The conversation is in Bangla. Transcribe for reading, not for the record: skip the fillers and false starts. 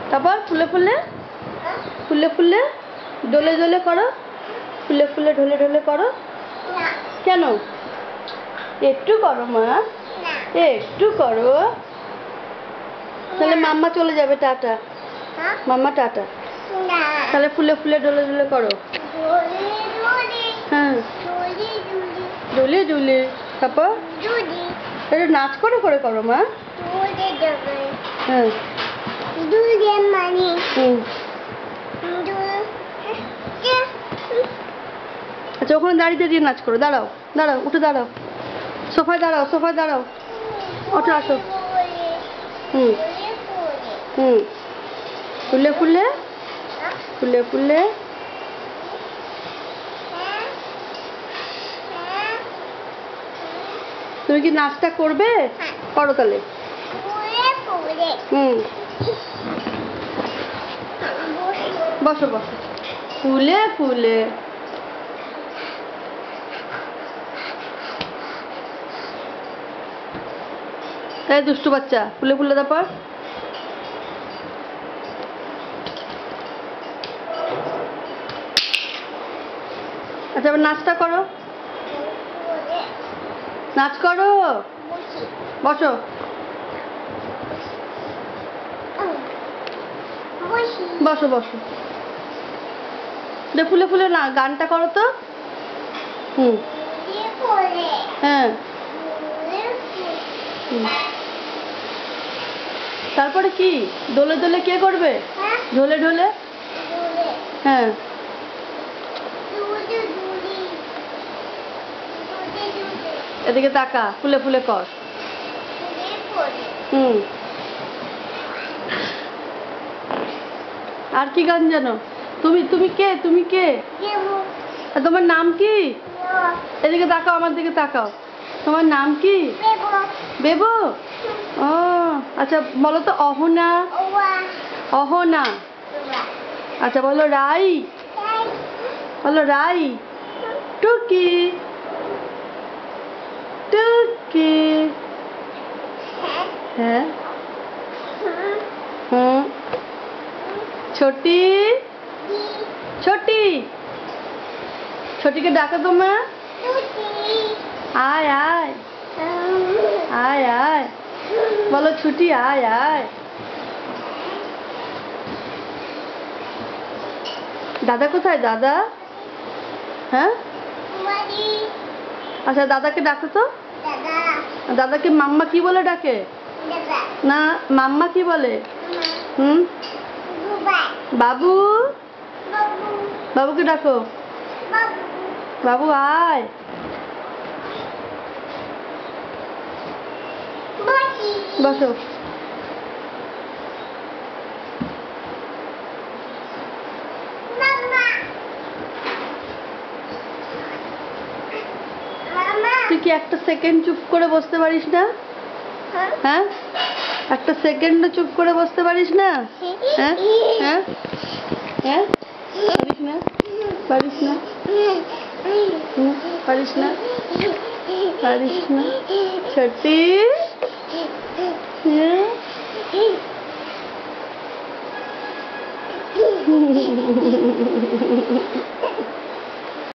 তারপর ফুলে ফুলে ফুলে ফুলে ডলে ডলে করো, ফুলে ফুলে ঢলে ঢলে করো। কেন? একটু করো মা, একটু করো। তাহলে মাম্মা চলে যাবে, টাটা। মাম্মা টাটা। তাহলে ফুলে ফুলে ডলে ডলে করো। হ্যাঁ, ডলে ডলে। তারপর এটা নাচ করে করে করো মা। হ্যাঁ, আচ্ছা ওখানে দাঁড়িয়ে দাঁড়িয়ে নাচ করো। দাঁড়াও দাঁড়াও, উঠে দাঁড়াও, সোফায় দাঁড়াও, সোফায় দাঁড়াও, ওঠো আসো। হুম হুম, ফুলে ফুলে ফুলে ফুলে। তুমি কি নাচটা করবে? করো তাহলে। হুম, বসো বসো। ফুলে ফুলে এই দুষ্টু বাচ্চা, ফুলে ফুলে। তারপর আচ্ছা এবার নাচটা করো, নাচ করো। বসো। বসো বসো। ফুলে ফুলে না গানটা করো তো। হুম, হ্যাঁ। তারপরে কি দোলে দোলে কে করবে? ঢোলে ঢোলে। হ্যাঁ, এদিকে তাকা, ফুলে ফুলে কর। হুম, আর কি গান জানো? তুমি তুমি কে? তুমি কে? তোমার নাম কি? এদিকে তাকাও, আমার দিকে তাকাও। তোমার নাম কি? বেবো। ও আচ্ছা, বলো তো অহনা। অহনা। আচ্ছা বলো রাই। বলো রাই। টুকি। টুকি। হ্যাঁ। হুম, ছোটি। ছোটি। ছোটিকে ডাকো তোমা। আয় আয় আয় আয়। বলো ছুটি আয় আয়। দাদা কোথায়? দাদা। হ্যাঁ, আচ্ছা দাদাকে ডাকো তো। দাদাকে মাম্মা কি বলে ডাকে? না, মাম্মা কি বলে? হুম, বাবু। বাবুকে ডাকো। বাবু আয়। বসো। তুই কি একটা সেকেন্ড চুপ করে বসতে পারিস না? হ্যাঁ, একটা সেকেন্ড চুপ করে বসতে পারিস না? হ্যাঁ হ্যাঁ হ্যাঁ, পারিস না? পারিস না? পারিস না? পারিস না? ছোটি। হ্যাঁ।